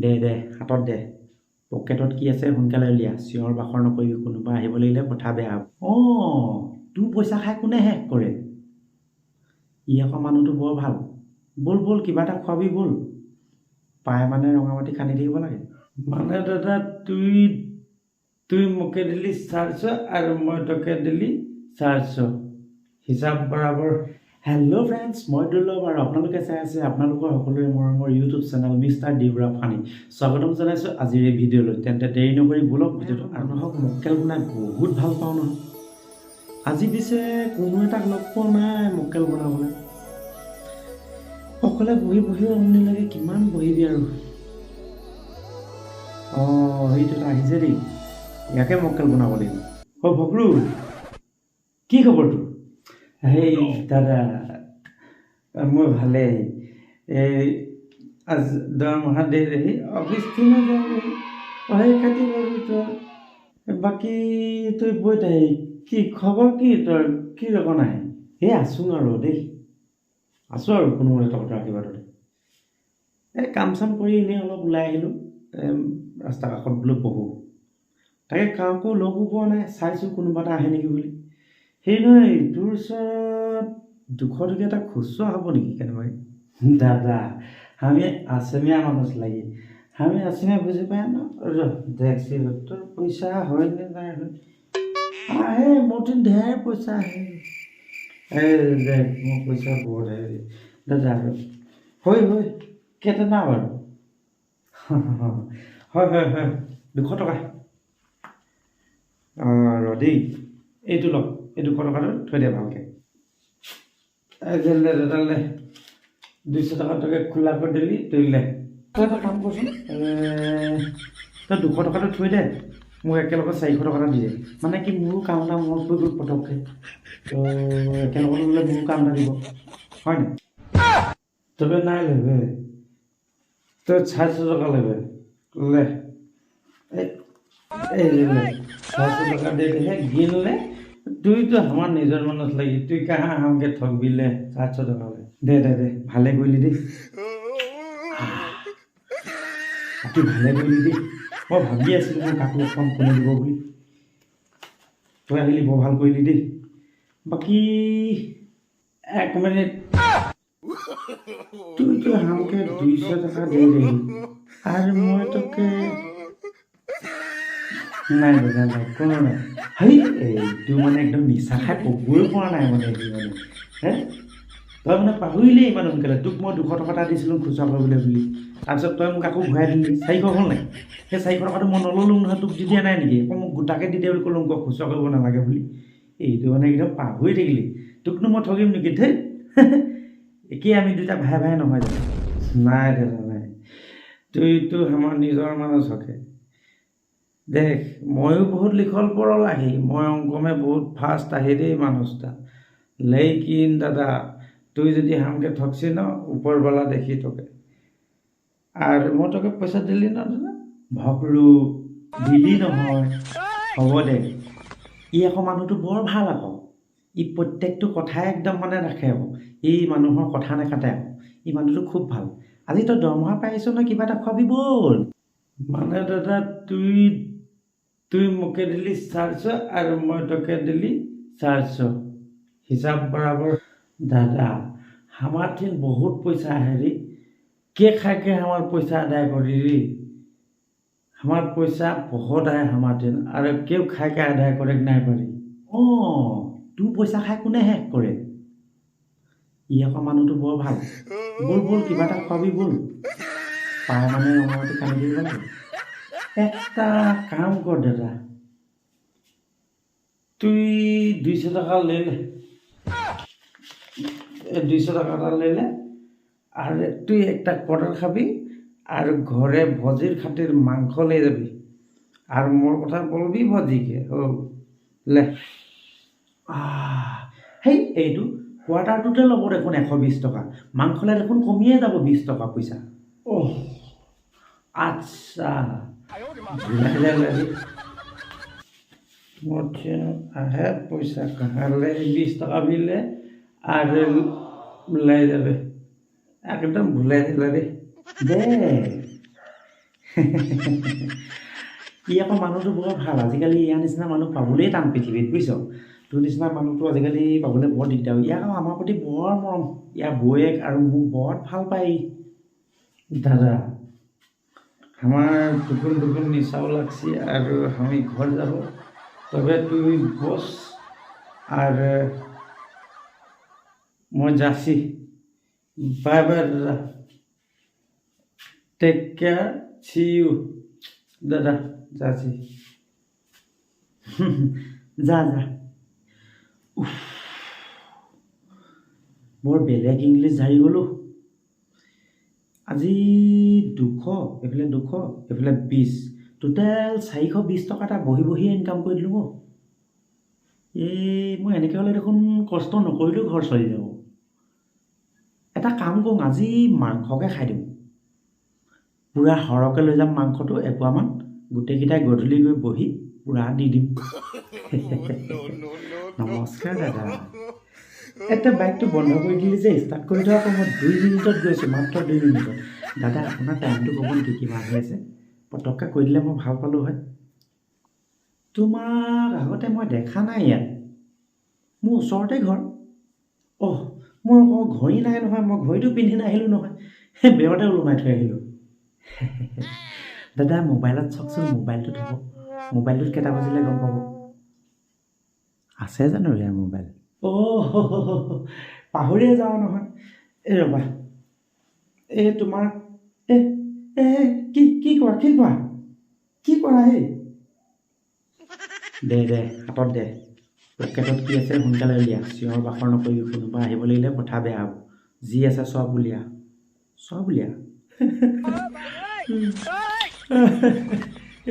দে হাতত দে পকেটত কি আছে সোনকালে উলিয়া চিঞৰ বাখৰ নকৰিবি কোনোবা আহিব লাগিলে কথা বেয়া হ'ব তোৰ পইচা খাই কোনে শেষ কৰে ই আকৌ মানুহটো বৰ ভাল বল কিবা এটা খুৱাবি বল পায় মানে ৰঙামাটি খান্দি থাকিব লাগে মানে দাদা তুই তুই মোকে দিলি 400 আৰু মই তোকে দিলি 400 হিচাপ বৰাবৰ হেল্ল' ফ্ৰেণ্ডছ মই দুৰ্লভ আৰু আপোনালোকে চাই আছে আপোনালোকৰ সকলোৰে মৰমৰ ইউটিউব চেনেল মিষ্টাৰ ডিব্ৰা ফানি স্বাগতম জনাইছোঁ আজিৰ এই ভিডিঅ'লৈ তেন্তে দেৰি নকৰি বলক ভিডিঅ'টো আৰম্ভ হওক মক্কেল বনাই বহুত ভাল পাওঁ নহয় আজি পিছে কোনো এটাক লগ পোৱা নাই মক্কেল বনাবলৈ অকলে বহি আমনি লাগে কিমান বহিবি আৰু সেইটো আহিছে দেই ইয়াকে মক্কেল বনাব লাগিব ভকলু কি খবৰ তোৰ হেই দাদা মই ভালেই আজ দৰমহা দেৰি অফিচটো নাযাবি পঢ়াই খাতি পাবি তই বাকী তই বৈ থাকি কি খবৰ কি তই কি ৰকম নাই আছোঁ আৰু দেই আছোঁ আৰু কোনোমতে তহঁতৰ আশীৰ্বাদতে কাম চাম কৰি এনেই অলপ ওলাই আহিলোঁ ৰাস্তা কাষত বোলো বহোঁ তাকে কাকো লগো পোৱা নাই চাইছোঁ কোনোবা এটা আহে নেকি বুলি সেই নহয় তোৰ ওচৰত 200 টকীয়া এটা খুচুৰা হ'ব নেকি কেনেবাকৈ দাদা আমি আসামিয়া মানুষ লাগি আমি আসামিয়া বুঝি পাই না দেখছি তোর পয়সা হয় নে নাই আহে মোটিন ঢেৰ পইচা আহে দেখ মোৰ পইচা বহুত আহে দাদা হয় কেইটা বাৰু হয় 200 টকা দেই এইটো লওক এই 200 টকাটো থৈ দে ভালকৈ দাদা 200 টকা তোকে খোলা কৰি দিলি তই লে তই এটা কাম কৰচোন তই 200 টকাটো থৈ দে মোক একেলগে 400 টকা এটা দি দে মানে কি মোৰো কাম এটা মনত পৰি গ'ল পটককৈ একেলগত ল'লে মোৰো কাম এটা দিব হয় নাই তবে নাই লেবে তোর 400 টাকা লেবে লে এই লে 400 টাকা দে দে গিনলে তুই তো আমার নিজৰ মানুষ লাগি তুই কাহা আমাকে ঠকবিলে 400 টাকা লে দে ভালে কৰিলি দেই তুই ভালে কৰিলি দেই মই ভাবি আছিলোঁ মই কাকো এখন কোনে দিব বুলি তই আহিলি বৰ ভাল কৰিলি দেই বাকী 1 মিনিট তুই তো আমাকে 200 টাকা দে দিলি আর মই তোকে নাই দাদা নাই কোনো নাই এইটো মানে একদম নিচা খাই ক'বই পৰা নাই মানে তই মানে পাহৰিলি ইমান সোনকালে তোক মই 200 টকা এটা দিছিলোঁ খুচুৰা কৰিবলৈ বুলি তাৰপিছত তই মোক আকৌ ঘূৰাই দিলি 400 হ'ল নাই সেই 400 টকাটো মই নল'লোঁ নহয় তোক দি দিয়া নাই নেকি আকৌ মোক গোটাকৈ দি দে বুলি ক'লোঁ মোক খুচুৰা কৰিব নালাগে বুলি এইটো মানে একদম পাহৰি থাকিলি তোকনো মই ঠগিম নেকি ধেই একেই আমি দুটা ভাই নহয় জানো নাই দাদা নাই তুই তো আমার নিজৰ মানুষ হকে দেখ ময়ো বহুত লিখল পড়ল আহি মই অঙ্কমে বহুত ফার্স্ট আহি দেই মানুষটা লেকিন দাদা তুই যদি হামকে ঠকছি ন উপরবেলা দেখি তোকে আর মই তোকে পয়সা দিলি না দাদা ভকলু দিলি নহয় হ'ব দে ই আকৌ মানুহটো বৰ ভাল আকৌ ই প্ৰত্যেকটো কথাই একদম মানে ৰাখে আকৌ এই মানুহৰ কথা নাকাটে আকৌ ই মানুহটো খুব ভাল আজি তই দৰমহা পাই আহিছ নহয় কিবা এটা খুৱাবি বল মানে দাদা তুই মোকে দিলি 400 আৰু মই তোকে দিলি 400 হিসাব বরাবর দাদা আমার দিন বহুত পয়সা আহে রে কে খাকে আমার পয়সা আদায় করি রে আমার পয়সা বহুত আহে আমার দিন আর কেউ খাকে আদায় করে নাই পারি তোৰ পইচা খাই কোনে শেষ কৰে ই আকৌ মানুহটো বৰ ভাল বল কিবা এটা খুৱাবি বল পায় মানে ৰঙামাটি খান্দি দিব লাগে একটা কাম কর দাদা তুই 200 টাকা লে 200 টাকাটা লেলে আর তুই একটা কটার খাবি আর ঘরে ভজির খাতির মাংস লে যাবি আর মোর কথা বলবি ভজিকে ও লে এইটো কোৱাৰ্টাৰটোতে ল'ব দেখোন 120 টকা মাংসলে দেখোন কমিয়ে যাব 20 টকা পইচা আচ্ছা मुझे है पैसा कहाँ ले 20 टका भी ले और ले जाबे एकदम भुलाई दिला रे দে ই আকৌ মানুহটো বৰ ভাল। আজিকালি ইয়াৰ নিচিনা মানুহ পাবলেই টান পৃথিৱীত, বুজিছ। তোৰ নিচিনা মানুহটো আজিকালি পাবলৈ বৰ দিগদাৰ। ইয়াক আকৌ আমাৰ প্ৰতি বৰ মৰম। ইয়াৰ বৌয়েক আৰু মোক বৰ ভাল পায় ই। দাদা আমার দুপুন দুপুন নিশাও লাগছে আর আমি ঘর যাব, তবে তুই বস আর মই যাচ্ছি। বাই বাই দাদা, টেক কেয়ার, সি ইউ দাদা, যাচ্ছি। যা যা। উফ, বৰ বেলেগ ইংলিছ ঝাৰি গ'লো। আজি 200, এইফালে 200, এইফালে 20, টোটেল 420 টকা এটা বহি বহিয়ে ইনকাম কৰি দিলোঁ। এই মই এনেকৈ হ'লে দেখোন কষ্ট নকৰিলেও ঘৰ চলি যাব। এটা কাম কৰোঁ, আজি মাংসকে খাই দিওঁ। পূৰা সৰহকৈ লৈ যাম মাংসটো, এপোৱামান। গোটেইকেইটাই গধূলি গৈ বহি পূৰা দি দিম। নমস্কাৰ দাদা। এতিয়া বাইকটো বন্ধ কৰি দিলি যে, ষ্টাৰ্ট কৰি থোৱা আকৌ মই 2 মিনিটত গৈছোঁ, মাত্ৰ 2 মিনিটত। দাদা আপোনাৰ টাইমটো ক'ব নেকি কিমান হৈ আছে? পটককৈ কৈ দিলে মই ভাল পালোঁ হয়। তোমাক আগতে মই দেখা নাই ইয়াত। মোৰ ওচৰতে ঘৰ। অহ, মোৰ আকৌ ঘড়ী নাই নহয়, মই ঘড়ীটো পিন্ধি নাহিলোঁ নহয়, বেৰতে ওলোমাই থৈ আহিলোঁ। দাদা মোবাইলত চাওকচোন, মোবাইলটোত হ'ব। মোবাইলটোত কেইটা বাজিলে গম পাব। আছে জানো ইয়াৰ মোবাইল? পাহৰিয়ে যাওঁ নহয়। এই ৰ'বা, এই তোমাৰ কি কৰা এই? দে হাতত দে। পকেটত কি আছে সোনকালে উলিয়া। চিঞৰ বাখৰ নকৰিবি, কোনোবা আহিব লাগিলে কথা বেয়া হ'ব। যি আছে চব উলিয়া, চব উলিয়া।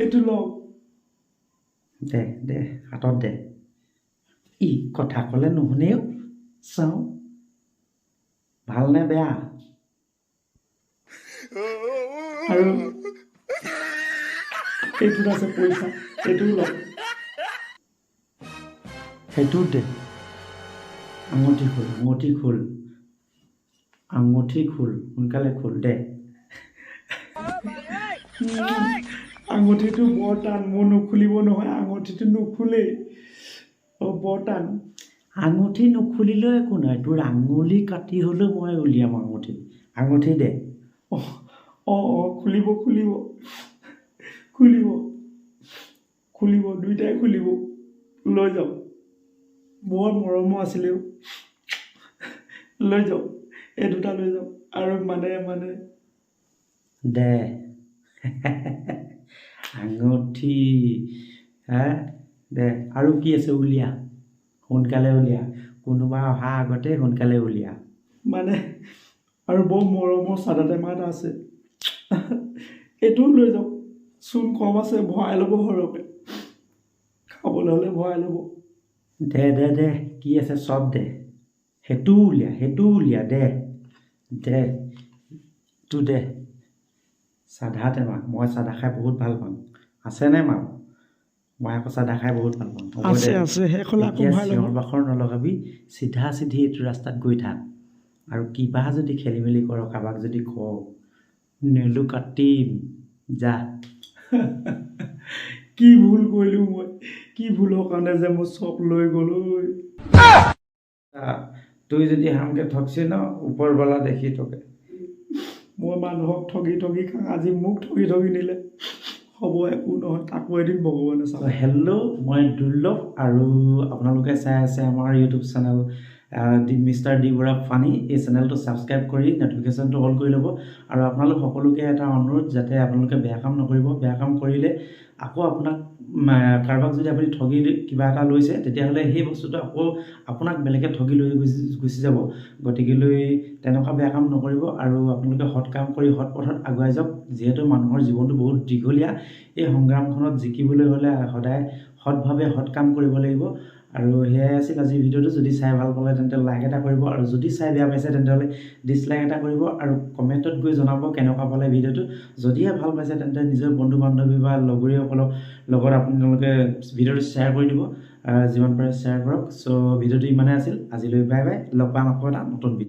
এইটো লওঁ। দে হাতত দে। ই কথা ক'লে নুশুনেও। চাওঁ ভালনে বেয়া? আৰু এইটোত আছে পইচা, এইটোও লওক। সেইটোও দে। আঙুঠি খোল, সোনকালে খোল দে। আঙুঠিটো বৰ টান, মোৰ নুখুলিব নহয়। আঙুঠিটো নুখুলেই, বৰ টান। আঙুঠি নুখুলিলেও একো নহয়, তোৰ আঙুলি কাটি হ'লেও মই উলিয়াম আঙুঠি দে। খুলিব দুইটাই খুলিব। লৈ যাওক, বৰ মৰমো আছিলেও। লৈ যাওক, এই দুটা লৈ যাওক। আৰু মানে দে। আঙুঠি দে। আৰু কি আছে উলিয়া, সোনকালে উলিয়া। কোনোবা অহা আগতে সোনকালে উলিয়া। মানে আৰু বৰ মৰমৰ চাদা টেমা এটা আছে, এইটোও লৈ যাওক। চূণ কম আছে, ভৰাই ল'ব সৰহকৈ। খাবলৈ হ'লে ভৰাই ল'ব। দে কি আছে চব দে। সেইটোও উলিয়া দে। তোৰ দে। চাধা টেমা, মই চাধা খাই বহুত ভাল পাওঁ। আছেনে মাল? মই আকৌ চাধা খাই বহুত ভাল পাওঁ। আছে শেষ হ'লে আকৌ ভৰাই ল'ব। চিঞৰ বাখৰ নলগাবি, চিধা এইটো ৰাস্তাত গৈ থাক। আৰু কিবা যদি খেলি মেলি কৰ, কাৰোবাক যদি কওঁ, নেলু কাটিম, যা। কি ভুল কৰিলোঁ মই? কি ভুলৰ কাৰণে যে মই চব লৈ গ'লো। তুই যদি হামকে ঠকছি ন, ওপৰবালা দেখি তোকে। মই মানুহক ঠগি খাওঁ, আজি মোক ঠগি নিলে। হ'ব, একো নহয়, তাকো এদিন ভগৱানে চাব। হেল্ল', মই দুৰ্লভ আৰু আপোনালোকে চাই আছে আমাৰ YouTube channel mister D Bora funny. এই চেনেলটো ছাবস্ক্ৰাইব কৰি ন'টিফিকেশ্যনটো অল কৰি ল'ব। আৰু আপোনালোক সকলোকে এটা অনুৰোধ, যাতে আপোনালোকে বেয়া কাম নকৰিব। বেয়া কাম কৰিলে আকৌ আপোনাক কাৰোবাক যদি আপুনি ঠগি কিবা এটা লৈছে, তেতিয়াহ'লে সেই বস্তুটো আকৌ আপোনাক বেলেগে ঠগি লৈ গুচি যাব। গতিকেলৈ তেনেকুৱা বেয়া কাম নকৰিব। আৰু আপোনালোকে সৎ কাম কৰি সৎ পথত আগুৱাই যাওক। যিহেতু মানুহৰ জীৱনটো বহুত দীঘলীয়া, এই সংগ্ৰামখনত জিকিবলৈ হ'লে সদায় সৎভাৱে সৎ কাম কৰিব লাগিব। আৰু সেয়াই আছিল আজিৰ ভিডিঅ'টো। যদি চাই ভাল পালে তেন্তে লাইক এটা কৰিব, আৰু যদি চাই বেয়া পাইছে তেন্তেহ'লে ডিছলাইক এটা কৰিব। আৰু কমেণ্টত গৈ জনাব কেনেকুৱা পালে ভিডিঅ'টো। যদিহে ভাল পাইছে তেন্তে নিজৰ বন্ধু বান্ধৱী বা লগৰীয়াসকলৰ লগত আপোনালোকে ভিডিঅ'টো শ্বেয়াৰ কৰি দিব। যিমান পাৰে শ্বেয়াৰ কৰক। চ' ভিডিঅ'টো ইমানেই আছিল আজিলৈ। Bye bye. লগ পাম আকৌ এটা নতুন ভিডিঅ'।